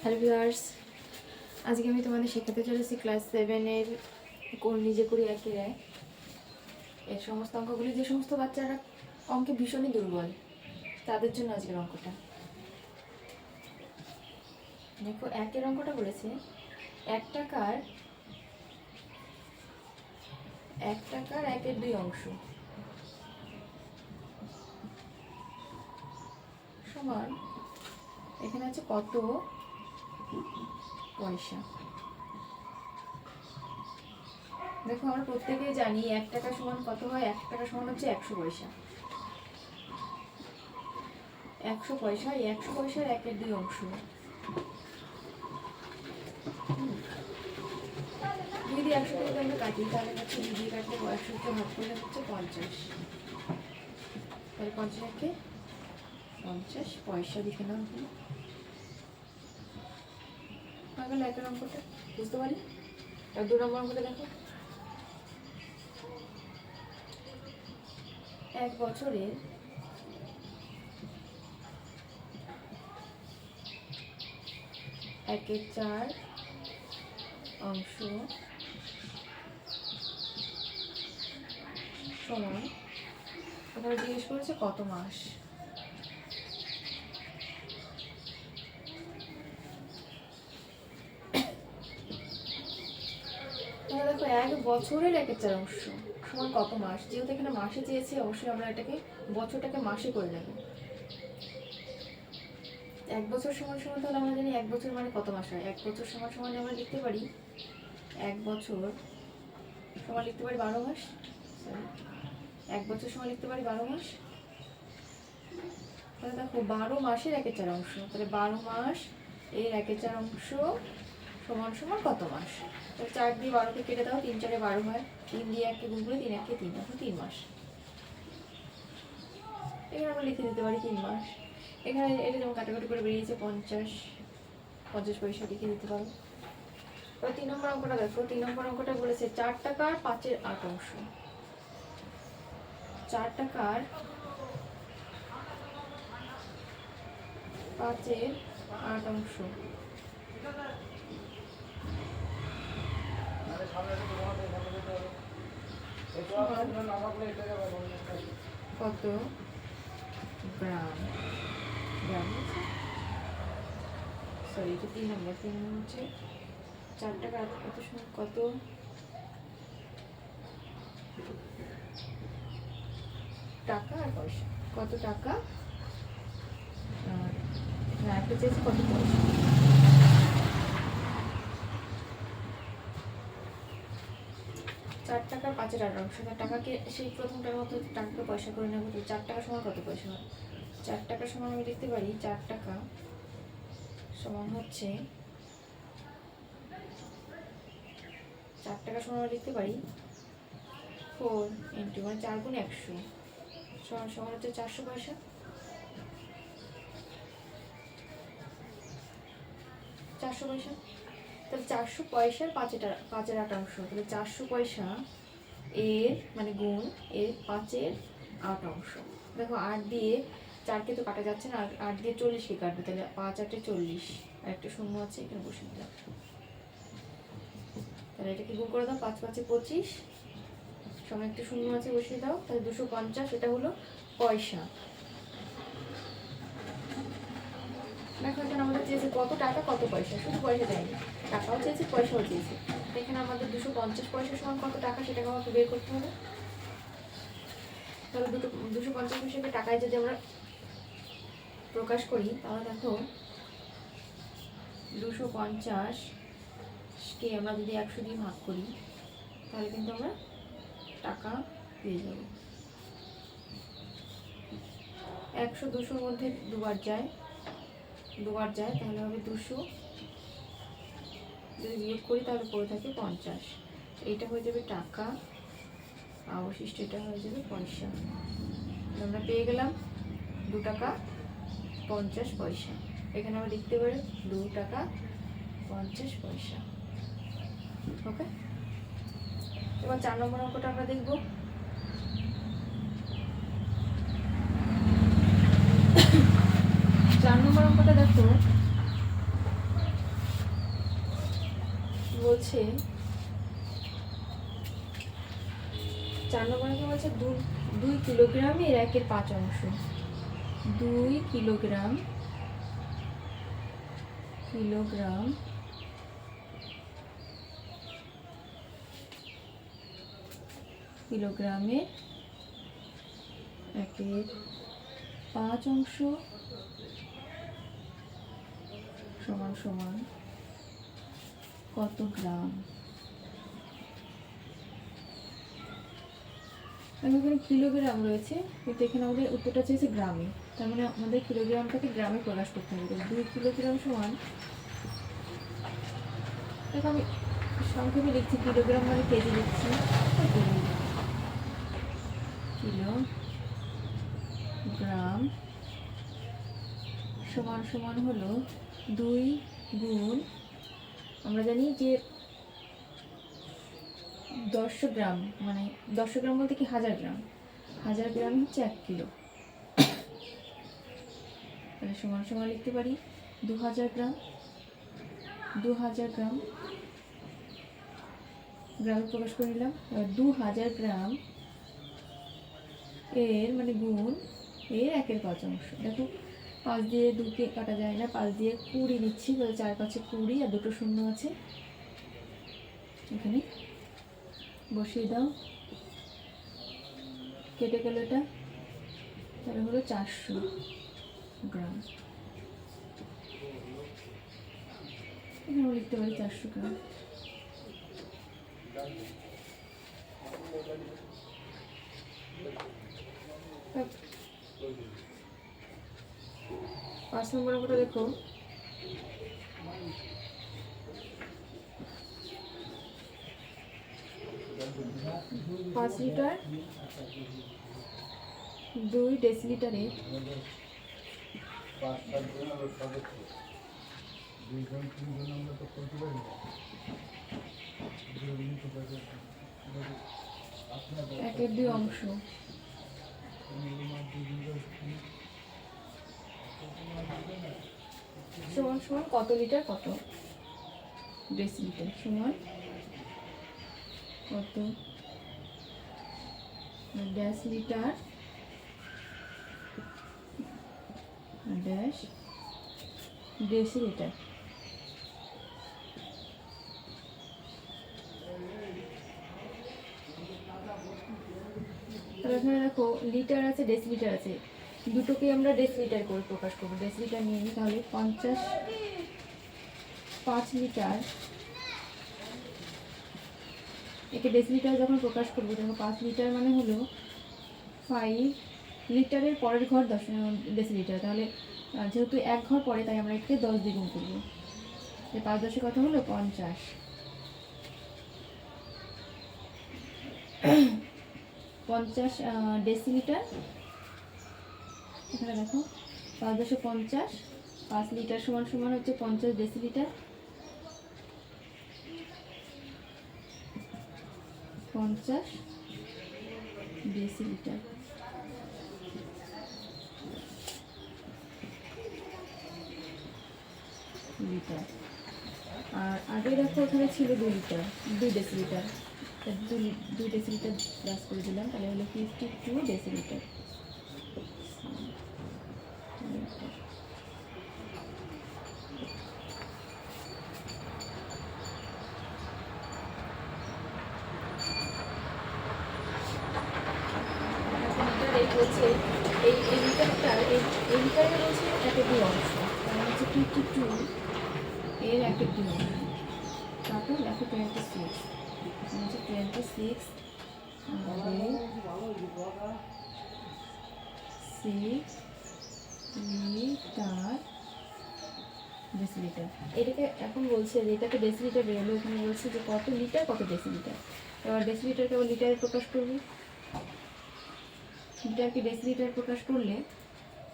Hello viewers, আজকে আমি তোমাদের শেখাতে চলেছি ক্লাস 7-এর নিজে করি একই রায় এর সমস্ত অঙ্কগুলি। যে সমস্ত বাচ্চারা অঙ্কে ভীষণই দুর্বল তাদের জন্য আজকের অঙ্কটা। দেখো, একের অঙ্কটা বলেছে এক টাকার 1/2 অংশ সমান এখানে আছে কত পয়সা। দেখো, আমরা প্রত্যেকেই জানি 1 টাকা সমান কত হয়। 1 টাকা সমান হচ্ছে 100 পয়সা। 100 পয়সা, এই 100 পয়সার 1/2 অংশ। 2 দিয়ে 100 যদি আমরা কাটি তাহলে হচ্ছে 2 দিয়ে কাটলে 100 কে ভাগ করলে হচ্ছে 50। তাহলে 50 কে 50 পয়সা লিখে নাও। গেল একের অঙ্কটা, বুঝতে পারি। আর 2 নম্বর অঙ্কটা দেখো, 1 বছরের 1/4 অংশ সমান, ওখানে জিজ্ঞেস করেছে কত মাস। তাহলে দেখো, 1 বছরের 1/4 অংশ সমান কত মাস। যেহেতু এখানে মাসে চেয়েছি, অবশ্যই আমরা এটাকে বছরটাকে মাসে করে নেব। 1 বছর সমান সমান, তাহলে আমরা জানি 1 বছর মানে কত মাস হয়। 1 বছর সমান সমান আমরা লিখতে পারি 1 বছর সমান লিখতে পারি 12 মাস। 1 বছর সমান লিখতে পারি 12 মাস। তাহলে দেখো, 12 মাসের 1/4 অংশ, তাহলে 12 মাস এর 1/4 অংশ সমান সমান কত মাস। তাহলে 4 দিয়ে 12কে কেটে দাও, 3 4 12 হয়। 3 দিয়ে 1কে গুণ করে 3 1 3, এখন 3 মাস। এখানে আমরা লিখে দিতে পারি 3 মাস। এখানে এটা যেমন কাটাকাটি করে বেরিয়েছে 50 পয়সা, লিখে দিতে পারো। এবার 3 নম্বর অঙ্কটা দেখো। 3 নম্বর অঙ্কটা বলেছে 4 টাকার 5/8 অংশ। 4 টাকার 5/8 অংশ কত গ্রাম। সরি, এটা 3 নম্বর। 3 নম্বর হচ্ছে 4 টাকা কত সময় কত টাকা আর পয়সা। কত টাকা আর একটা চেয়েছে কত পয়সা। 4 টাকার 5/8 অংশ। টাকাকে সেই প্রথমটার মতো টাকাকে পয়সা করে নেবো। 4 টাকা সমান কত পয়সা হয়। 4 টাকা সমান আমি লিখতে পারি 4 টাকা সমান হচ্ছে 4 টাকা সমান আমরা লিখতে পারি 4 ইন্টু, মানে 4 গুণ 100 সমান সমান হচ্ছে 400 পয়সা। 400 পয়সা, তাহলে 400 পয়সার 5/8 অংশ। তাহলে 400 পয়সা এর মানে গুণ এর 5/8 অংশ। দেখো, 8 দিয়ে 4কে তো কাটা যাচ্ছে না, 8 দিয়ে 40কে কাটবে। তাহলে 5 8 40, আর একটা শূন্য আছে, এখানে বসে দিলাম। তাহলে এটাকে গুণ করে দাও, 5 5 25, সঙ্গে একটা শূন্য আছে, বসিয়ে দাও। তাহলে 250, এটা হলো পয়সা। দেখো, এখানে আমাদের চেয়েছে কত টাকা কত পয়সা, শুধু পয়সা দেয়নি, টাকাও চেয়েছে পয়সাও চেয়েছে। এখানে আমাদের 250 পয়সা সমান কত টাকা সেটাকে আমাকে বের করতে হবে। তাহলে 250 পয়সাকে টাকায় যদি আমরা প্রকাশ করি, তাহলে দেখো 250কে আমরা যদি 100 দিয়ে ভাগ করি, তাহলে কিন্তু আমরা টাকা পেয়ে যাব। 100 200-র মধ্যে দুবার যায়, তাহলে হবে 200। যদি বিয়োগ করি তাহলে পড়ে থাকে 50। এইটা হয়ে যাবে টাকা, অবশিষ্ট এটা হয়ে যাবে পয়সা। আমরা পেয়ে গেলাম 2 টাকা 50 পয়সা। এখানে আমরা লিখতে পারি 2 টাকা 50 পয়সা। ওকে, এবার 4 নম্বর অঙ্কটা আমরা দেখব। 4 নম্বর অঙ্কটা দেখো, বলছে 4 নম্বর অঙ্কে বলছে 2 কিলোগ্রামের 1/5 2 কিলোগ্রামের 1/5 সমান সমান কত গ্রাম। এখানে কিলোগ্রাম রয়েছে, কিন্তু এখানে আমাদের উত্তরটা চেয়েছে গ্রামে, তার মানে আমাদের কিলোগ্রামটাকে গ্রামে প্রকাশ করতে হবে। 2 কিলোগ্রাম সমান, দেখো আমি সংক্ষেপে লিখছি, কিলোগ্রাম মানে কেজি লিখছি, কিলোগ্রাম সমান সমান হলো 2 গুণ, আমরা জানি যে 10 গ্রাম, মানে 10 গ্রাম বলতে কি 1000 গ্রাম, 1000 গ্রাম হচ্ছে 1 কিলো। তাহলে সমান সমান লিখতে পারি 2000 গ্রাম, 2000 গ্রাম গ্রামে প্রকাশ করে নিলাম। এবার 2000 গ্রাম এর মানে গুণ এর 1/5। দেখো 5 দিয়ে 2কে কাটা যায় না, 5 দিয়ে 20 নিচ্ছি, তাহলে 4 5 20 আর 2টো শূন্য আছে, এখানে বসিয়ে দাও, কেটে গেল এটা, তাহলে হলো 400 গ্রাম। এখানে লিখতে পারি 400 গ্রাম। 5 নম্বর অঙ্কটা দেখো, 5 লিটার 2 ডেসিলিটারে 1/2 অংশ সমান সমান কত লিটার কত ডেসিলিটার, সমান কত ড্যাশ লিটার ড্যাশ ডেসিলিটার। তাহলে এখানে দেখো লিটার আছে ডেসিলিটার আছে, দুটোকে আমরা ডেসিলিটার করে প্রকাশ করবো। ডেসিলিটার নিয়ে নিই, তাহলে 5 লিটার, একে ডেসিলিটার যখন প্রকাশ করবো, দেখো 5 লিটার মানে হলো 5 লিটারের পরের ঘর 10 ডেসিলিটার, তাহলে যেহেতু 1 ঘর পরে তাই আমরা একে 10 দিয়ে গুণ করবো, 5 10 কত হলো 50 ডেসিলিটার। এখানে দেখো 5 10 50, 5 লিটার সমান সমান হচ্ছে 50 ডেসিলিটার, 50 ডেসিলিটার। লিটার, আর আগে দেখো ওখানে ছিল 2 লিটার 2 ডেসিলিটার, 2 ডেসিলিটার প্লাস করে দিলাম, তাহলে হলো 52 ডেসিলিটার। বলছে এই লিটারটা এই লিটারে বলছে 1/2 অংশ, তাহলে হচ্ছে 52 এর 1/2 অংশ, তারপর দেখো 26 হচ্ছে 26 লিটার ডেসিলিটার। এটাকে এখন বলছে যে এটাকে ডেসিলিটার বেরোলো, এখানে বলছে যে কত লিটার কত ডেসিলিটার। এবার ডেসিলিটারকে আবার লিটারে প্রকাশ করবি, লিটারকে ডেসিলিটার প্রকাশ করলে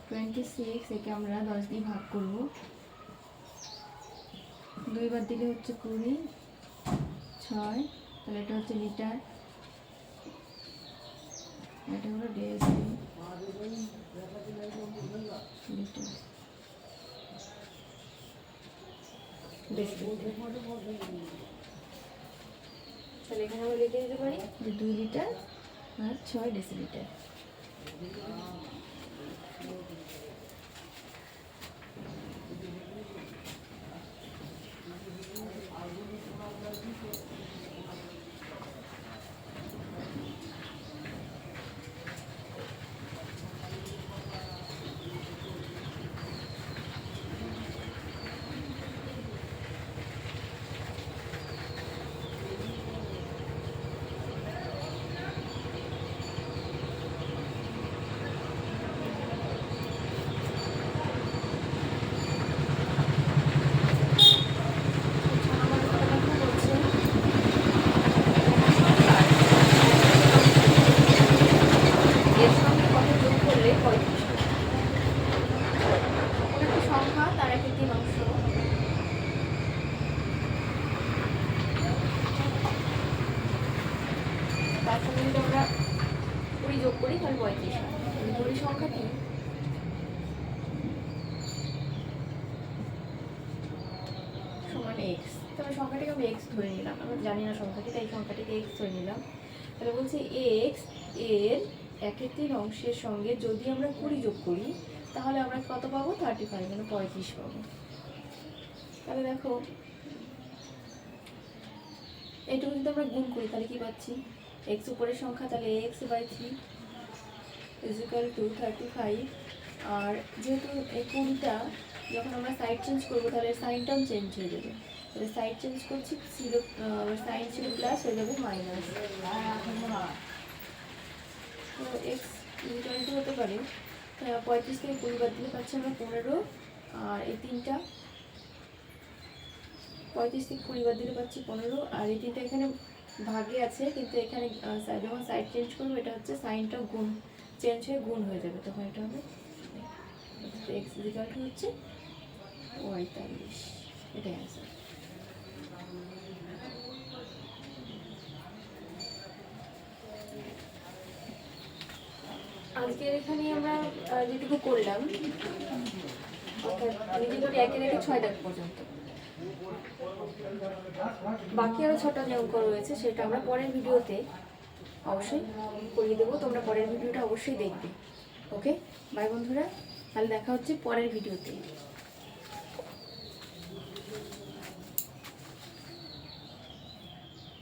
26 একে আমরা 10 দিয়ে ভাগ করব, 2 বার দিলে হচ্ছে 20 6, তাহলে এটা হচ্ছে লিটার, এটা হলো ডেসিলিটার। তাহলে এখানে আমরা লিখে দিতে পারি যে 2 লিটার আর 6 ডেসিলিটার। তার সঙ্গে যদি আমরা 20 যোগ করি তাহলে 35 হয়। ধরি সংখ্যাটি সমান এক্স, তবে সংখ্যাটিকে আমি এক্স ধরে নিলাম, আমরা জানি না সংখ্যাটি, তাই সংখ্যাটিকে এক্স ধরে নিলাম। তাহলে বলছি এক্স এর 1/3 অংশের সঙ্গে যদি আমরা 20 যোগ করি তাহলে আমরা কত পাবো? 35, মানে 35 পাবো। তাহলে দেখো এইটুকু যদি আমরা গুণ করি তাহলে কি পাচ্ছি? এক্স উপরের সংখ্যা, তাহলে x/3 = 35। আর যেহেতু এই 20টা যখন আমরা সাইড চেঞ্জ করবো তাহলে সাইনটাও চেঞ্জ হয়ে যাবে, তাহলে সাইড চেঞ্জ করছি, ছিল সাইন ছিল প্লাস হয়ে যাবে মাইনাস। তো এক্স = হতে পারে 35 থেকে 20 বাদ দিলে পাচ্ছি আমরা 15, আর এই 3টা 35 থেকে 20 বাদ দিলে পাচ্ছি 15, আর এই 3টা এখানে ভাগে আছে, কিন্তু এখানে যখন সাইড চেঞ্জ করবো এটা হচ্ছে সাইনটা গুণ চেঞ্জ হয়ে গুণ হয়ে যাবে, তখন এটা হবে x = হচ্ছে 45। এটাই অ্যান্সার। আজকের এখানে আমরা যেটুকু করলাম, অর্থাৎ নিজে ধরে 1 থেকে 6 দাগ পর্যন্ত, বাকি আরও 6টা যে অঙ্ক রয়েছে সেটা আমরা পরের ভিডিওতে অবশ্যই করিয়ে দেবো, তোমরা পরের ভিডিওটা অবশ্যই দেখবে। ওকে, বাই বন্ধুরা, তাহলে দেখা হচ্ছে পরের ভিডিওতে।